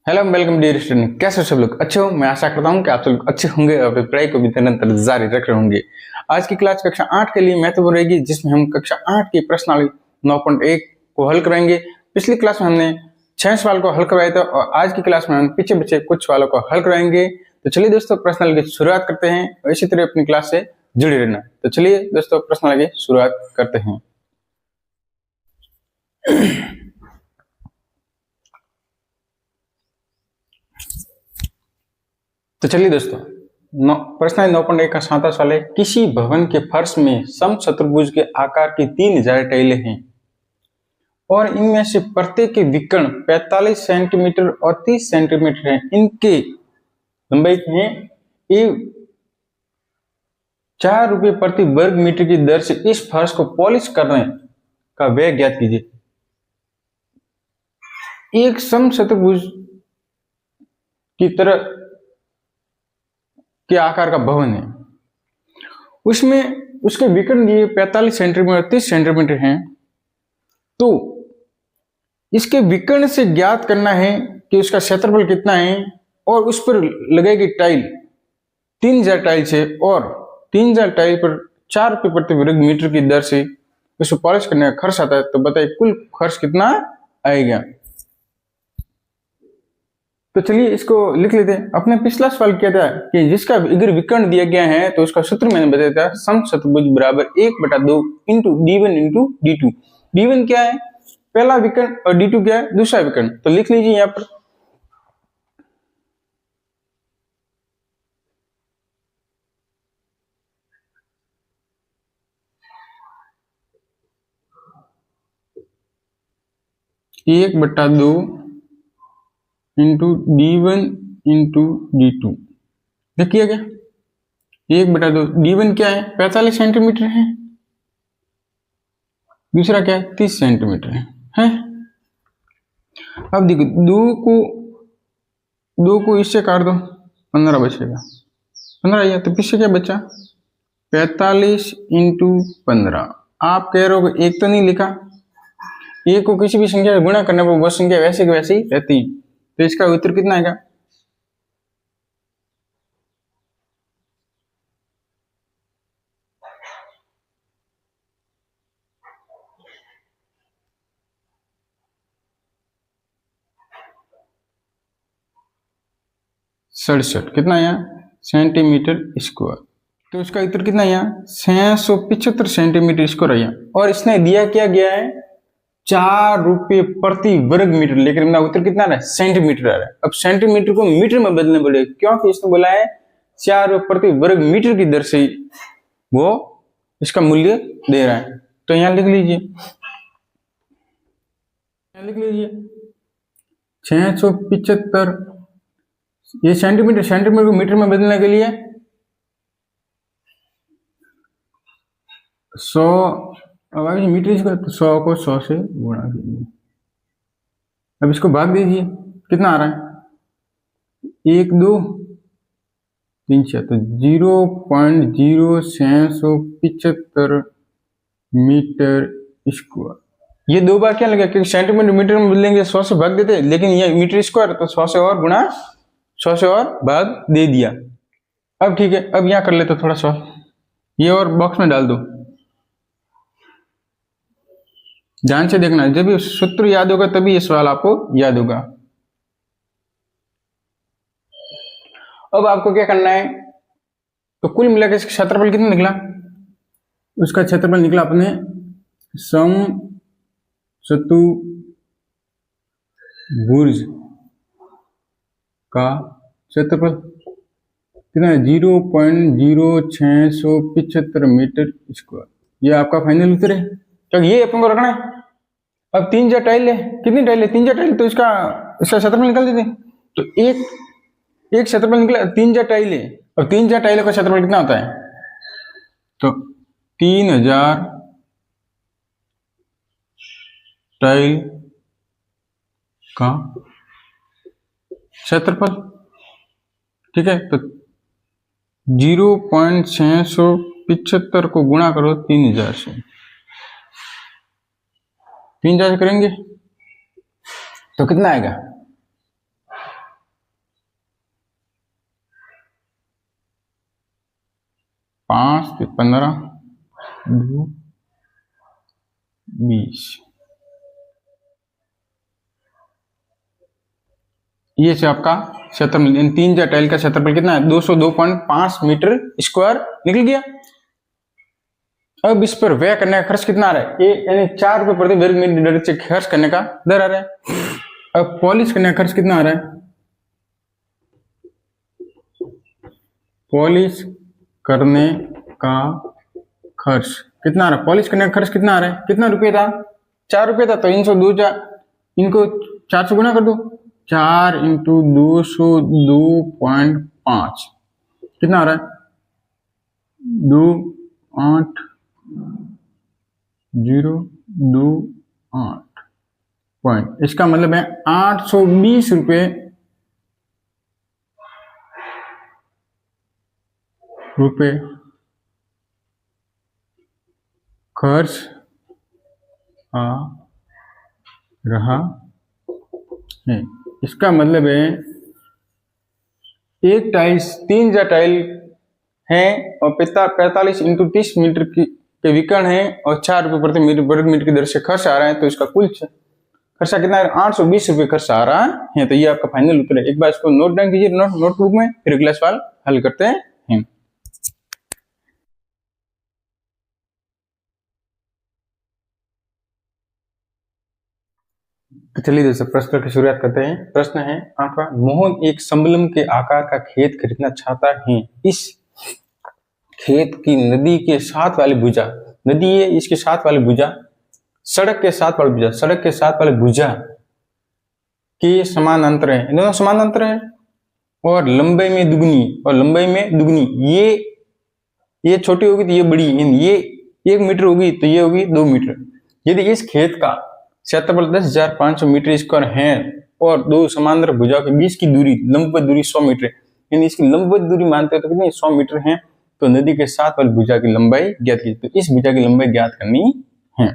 Hello welcome dear student, कैसे हो सब लोग? अच्छे हो? मैं आशा करता हूँ कि आप सब लोग अच्छे होंगे और अपनी पढ़ाई को भी निरंतर जारी रख रहे होंगे। आज की क्लास कक्षा 8 के लिए महत्वपूर्ण रहेगी, जिसमें हम कक्षा 8 की प्रश्नावली 9.1 को हल कराएंगे। पिछली क्लास में हमने 6 सवाल को हल करवाया था और आज की क्लास में हम पीछे बचे कुछ सवालों को हल कराएंगे। तो चलिए दोस्तों, प्रश्नावली की शुरुआत करते हैं और इसी तरह अपनी क्लास से जुड़े रहना। तो चलिए दोस्तों, प्रश्नावली की शुरुआत करते हैं। तो चलिए दोस्तों, प्रश्न 9.1 का 7वां सवाल है। किसी भवन के फर्श में समचतुर्भुज के आकार की 3000 टाइलें हैं और इनमें से प्रत्येक के विकर्ण 45 सेंटीमीटर और 30 सेंटीमीटर है। इनके लंबाई है ₹4 प्रति वर्ग मीटर की दर से इस फर्श को पॉलिश करने का व्यय ज्ञात कीजिए। एक समचतुर्भुज की तरह के आकार का भवन है, उसमें उसके विकर्ण दिए 45 सेंटीमीटर 30 सेंटीमीटर हैं। तो इसके विकर्ण से ज्ञात करना है कि उसका क्षेत्रफल कितना है और उस पर लगेगी टाइल 3000 टाइल से, और 3000 टाइल पर ₹4 प्रति वर्ग मीटर की दर से उसको पॉलिश करने का खर्च आता है। तो बताइए कुल खर्च कितना आएगा। तो चलिए इसको लिख लेते हैं। अपने पिछला सवाल किया था कि जिसका अगर विकर्ण दिया गया है तो उसका सूत्र मैंने बताया था, समचतुर्भुज बराबर 1/2 into d1 into d2। d1 क्या है? पहला विकर्ण, और d2 क्या है? दूसरा विकर्ण। तो लिख लीजिए यहाँ पर। एक बटा दो इंटू d1 इंटू d2 देखिए क्या? 1/2। d1 क्या है? 45 सेंटीमीटर है। दूसरा क्या है? 30 सेंटीमीटर है। अब देखो, दो को इससे काट दो, 15 बचेगा। 15 आया तो पीछे क्या बचा? 45 इंटू 15। आप कह रहे हो कि एक तो नहीं लिखा, एक को किसी भी संख्या से गुणा करने पर वह संख्या वैसे की वैसे ही रहती है। तो इसका उत्तर कितना आएगा? सड़सठ। कितना आया? Centimetre square. तो इसका उत्तर कितना आया? 675 सेंटीमीटर स्क्वायर आया। और इसने दिया क्या गया है? ₹4 प्रति वर्ग मीटर, लेकिन मेरा उत्तर कितना आ रहा है? सेंटीमीटर आ रहा है। अब सेंटीमीटर को मीटर में बदलने पड़ेगा, क्योंकि इसने बोला है ₹4 प्रति वर्ग मीटर की दर से वो इसका मूल्य दे रहा है। तो यहां लिख लीजिए, 675। ये सेंटीमीटर को मीटर में बदलने के लिए 100, अब आगे मीटर इसको, तो 100 को 100 से गुणा कीजिए। अब इसको भाग दीजिए, कितना आ रहा है? 1 2 3 6, तो 0.0675 मीटर स्क्वायर। ये दो बार क्या लगा, क्योंकि सेंटीमीटर मीटर में बदलेंगे 100 से भाग देते, लेकिन ये मीटर स्क्वायर तो 100 से और गुणा, 100 से और भाग दे दिया। अब ठीक है, अब यहाँ कर लेते थोड़ा सा, ये और बॉक्स में डाल दो। ध्यान से देखना, जब ये सूत्र याद होगा तभी ये सवाल आपको याद होगा। अब आपको क्या करना है? तो कुल मिलाकर इसका क्षेत्रफल कितना निकला? उसका क्षेत्रफल निकला अपने समचतुर्भुज का क्षेत्रफल कितना है? 0.0675 मीटर स्क्वायर। ये आपका फाइनल उत्तर है, क्योंकि ये अपन को रखना है। अब 3000 टाइल है, कितनी टाइल है? 3000 टाइल, तो इसका क्षेत्रफल निकाल देते। तो एक क्षेत्रफल निकला, 3000 टाइल है। और 3000 टाइलों का क्षेत्रफल कितना होता है? तो 3000 टाइल का क्षेत्रफल, ठीक है। तो 0.675 को गुणा करो 3000 से, 3000 से करेंगे तो कितना आएगा? 5, 15, 2, 20। ये से आपका क्षेत्रफल, इन 3 टाइल का क्षेत्रफल कितना है? 202.5 मीटर स्क्वायर निकल गया। अब इस पर व्यय करने का खर्च कितना आ रहा है? ये यानी 4 रुपए प्रति वर्ग मीटर से खर्च करने का दर आ रहा है। अब पॉलिश करने का खर्च कितना आ रहा है? पॉलिश करने का खर्च कितना आ रहा है? पॉलिश करने का खर्च कितना आ रहा है? कितना रुपये था? 4 रुपये था। तो इनको 4 से गुना कर दो। 4 इंटू 202.5 कितना आ रहा है? 28028 पॉइंट। इसका मतलब है 820 रुपये खर्च आ रहा है। इसका मतलब है एक टाइल 3 टाइल है और 45 इंटू 30 मीटर के विकर्ण है और 4 रुपये प्रति वर्ग मीटर की दर से खर्च आ रहा है। तो इसका कुल खर्चा कितना है? 820 रुपये खर्च आ रहा है। तो ये आपका फाइनल उत्तर है। एक बार इसको नोट डाउन कीजिए नोटबुक में, फिर अगला सवाल हल करते हैं। तो चलिए दोस्तों प्रश्न की शुरुआत करते हैं। प्रश्न है आपका, मोहन एक संबलम के आकार का खेत खरीदना चाहता है। इस खेत की नदी के साथ वाली भुजा, नदी है इसके साथ वाली भुजा, सड़क के साथ वाली भुजा के समानांतर है। दोनों समानांतर है और लंबाई में दुगनी। ये छोटी होगी तो ये बड़ी, ये 1 मीटर होगी तो ये होगी 2 मीटर। यदि इस खेत का क्षेत्रफल 10,500 मीटर स्क्वायर है और दो समांतर भुजाओं के बीच की दूरी, लंबवत दूरी 100 मीटर, यानी इसकी लंबवत दूरी मानते हैं तो कितनी? 100 मीटर है। तो नदी के साथ वाली भुजा की लंबाई ज्ञात कीजिए। तो इस भुजा की लंबाई ज्ञात करनी है।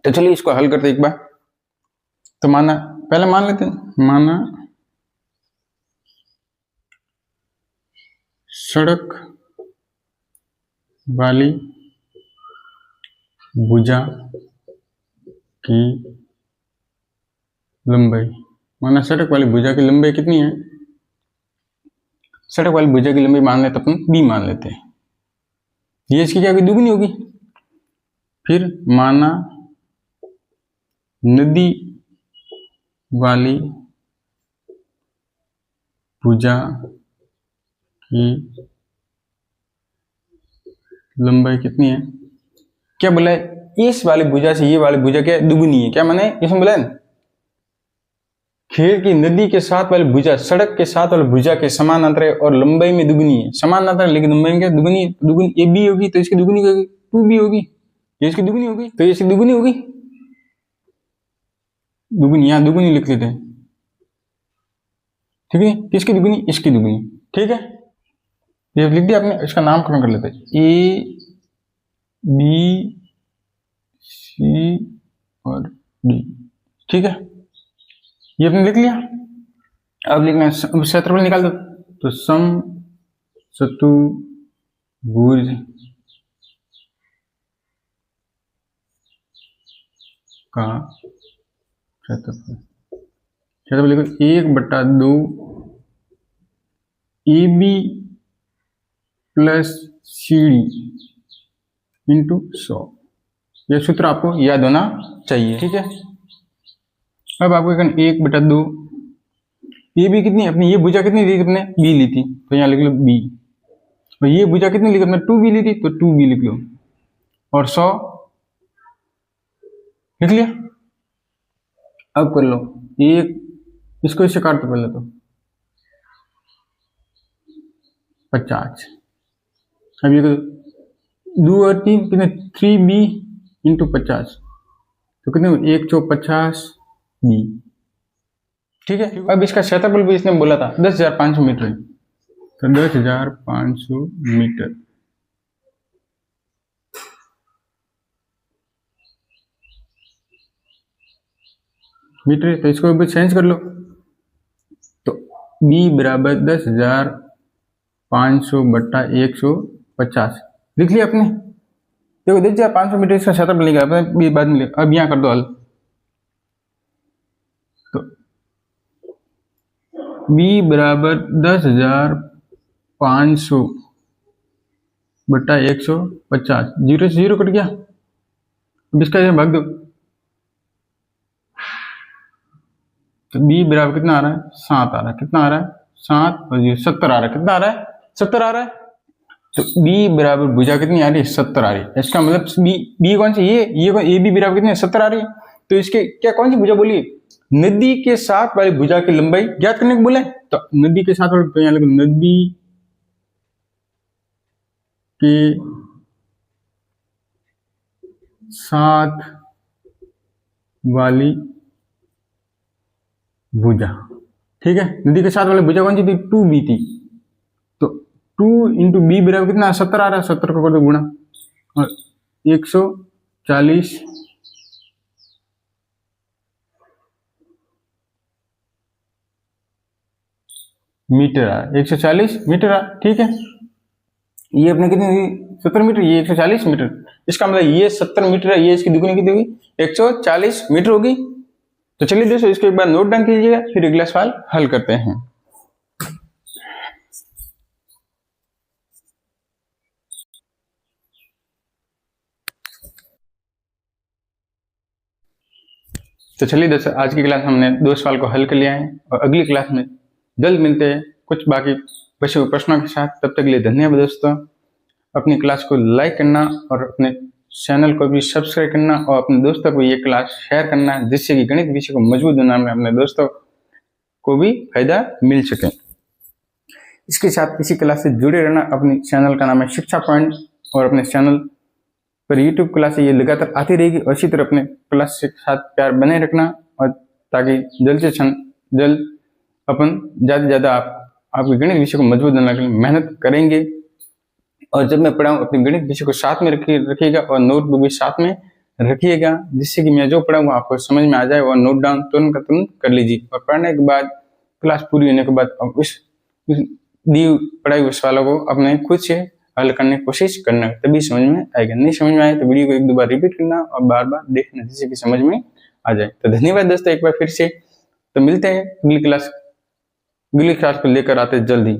तो चलिए इसको हल करते एक बार। तो पहले मान लेते हैं, माना सड़क वाली भुजा की लंबाई, माना सड़क वाली भुजा की लंबाई कितनी है? सड़क वाली भुजा की लंबाई मान लेते अपन b मान लेते हैं। ये इसकी क्या होगी? दुगनी होगी। फिर माना नदी वाली भुजा की लंबाई कितनी है? क्या बोला है? इस वाली भुजा से ये वाली भुजा क्या दुगनी है। क्या माने इसमें बोला है? खेत की नदी के साथ वाली भुजा सड़क के साथ वाली भुजा के समानांतर है और लंबाई में दुगनी है। समानांतर है लेकिन लंबाई में क्या दुगनी है? दुगनी ए बी होगी तो इसकी दुगनी होगी 2b होगी। ये इसकी दुगनी होगी तो इसकी दुगनी होगी। दुगनी, यहां दुगनी लिख लेते हैं। ठीक है, किसकी दुगनी? इसकी दुगनी। ठीक है, ये लिख दिया आपने। इसका नामकरण कर लेते हैं, ए बी सी और डी। ठीक है, ये आपने लिख लिया। अब लिखना है क्षेत्रफल निकाल दो। तो सम चतुर्भुज का क्षेत्रफल लिखो 1/2 AB प्लस CD इंटू 100। यह सूत्र आपको याद होना चाहिए। ठीक है, अब आपको 1/2 ये भी कितनी अपनी, ये भुजा कितनी ली थी अपने? बी ली थी, तो यहाँ लिख लो बी। और ये भुजा कितनी लिखी अपने? 2b ली थी, तो 2b लिख लो। और 100 लिख लिया। अब कर लो एक, इसको इससे काट दो पहले तो 50। अब ये 2 और 3 कितने? 3b इंटू 50, तो कितने? 1 चौक 50b। ठीक है, अब इसका क्षेत्रफल भी इसने बोला था 10,500 मीटर है, तो 10,500 मीटर। तो इसको भी चेंज कर लो। तो b बराबर 10,500 बट्टा 150 50 लिख लिया आपने। देखो देखिए 500 मीटर इसका क्षेत्र मिलेगा, बाद में अब यहाँ कर दो हल। तो b बराबर 10,500 बटा 150, 0 से 0 कट गया। अब इसका भाग दो, तो b बराबर कितना आ रहा है, 7 आ रहा है। कितना आ रहा है, 7 और 0 70 आ रहा है। कितना आ रहा है, 70 आ रहा है। तो b बराबर भुजा कितनी आ रही है, 70 आ रही है। इसका मतलब b कौन सी, ये b बराबर कितनी है, 70 आ रही है। तो इसके क्या कौन सी भुजा बोली, नदी के साथ वाली भुजा की लंबाई ज्ञात करने को बोले। तो नदी के साथ वाली, तो यहाँ लिखो नदी के साथ वाली भुजा, ठीक है। नदी के साथ वाली भुजा कौन सी थी, 2b थी। तो 2 इंटू बी बराबर कितना, 70 आ रहा है। 70 को कर दो गुणा, और 140 मीटर आ, 140 मीटर आ, ठीक है। ये अपने कितनी हुई, 70 मीटर, ये 140 मीटर। इसका मतलब ये 70 मीटर है, ये इसकी दुगुनी कितनी हुई, 140 मीटर होगी। तो चलिए दोस्तों इसको एक बार नोट डाउन कीजिएगा, फिर अगला सवाल हल करते हैं। तो चलिए दोस्तों आज की क्लास में हमने 2 सवाल को हल कर लिया है, और अगली क्लास में जल्द मिलते हैं कुछ बाकी बचे हुए प्रश्नों के साथ। तब तक के लिए धन्यवाद दोस्तों। अपनी क्लास को लाइक करना और अपने चैनल को भी सब्सक्राइब करना, और अपने दोस्तों को ये क्लास शेयर करना, जिससे कि गणित विषय को मजबूत बनाने में अपने दोस्तों को भी फायदा मिल सके। इसके साथ इसी क्लास से जुड़े रहना। अपने चैनल का नाम है शिक्षा पॉइंट, और अपने चैनल पर यूट्यूब क्लास ये लगातार आती रहेगी, और इसी तरह अपने क्लास के साथ प्यार बने रखना, और ताकि जल्द से जल्द अपन ज़्यादा से ज़्यादा आपके गणित विषय को मजबूत बनाने के लिए मेहनत करेंगे। और जब मैं पढ़ाऊँ अपने गणित विषय को साथ में रखिएगा, और नोटबुक भी साथ में रखिएगा, जिससे कि मैं जो पढ़ाऊँ आपको समझ में आ जाए, और नोट डाउन तुरंत का तुरंत कर लीजिए। और पढ़ने के बाद, क्लास पूरी होने के बाद उस दी पढ़ाई हुए सवालों को अपने खुद से हल करने की कोशिश करना, तभी समझ में आएगा। नहीं समझ में आए तो वीडियो को 1-2 बार रिपीट करना और बार बार देखना, जिससे कि समझ में आ जाए। तो धन्यवाद दोस्तों एक बार फिर से। तो मिलते हैं अगली क्लास को लेकर आते जल्द ही।